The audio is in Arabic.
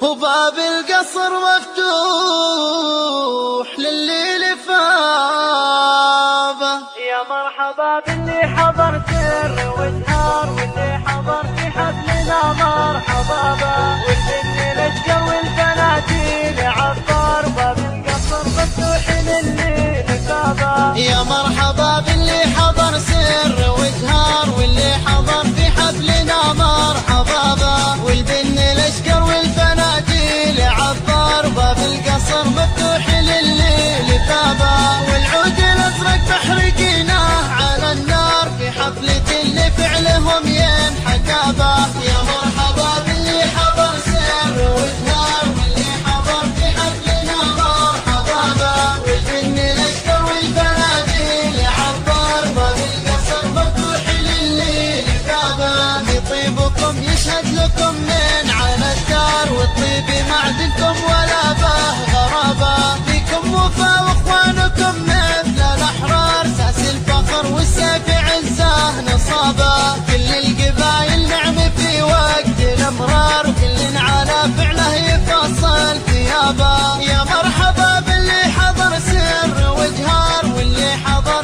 وباب القصر مفتوح للي لفافه. يا مرحبا باللي حضر سر وجهار، واللي حضر في حفلنا مرحبا به، والبن الاشقر والفناديل عطار، باب القصر مفتوح للي لفافه. يا مرحبا باللي حضر سر وجهار، واللي حضر في حفلنا مرحبا به، والبن الاشقر والفناديل عطار، باب القصر مفتوح للي لفافه. والعود الازرق محرقينه على النار في حفلة اللي فعلهم ينحكى به. يا مرحبا باللي حضر سر وجهار، واللي حضر في حفلنا مرحبا به، والبن الاشقر والفناديل عطار، باب القصر مفتوح للي لفافه. بطيبكم يشهد لكم من على الدار، والطيب معدنكم ولا به غرابه. فيكم وفا واخوانكم مثل الاحرار، ساس الفخر والسيف عزه نصابه. كل القبايل نعم في وقت الامرار، وكل على فعله يفصل ثيابه. يا مرحبا باللي حضر سر وجهار، واللي حضر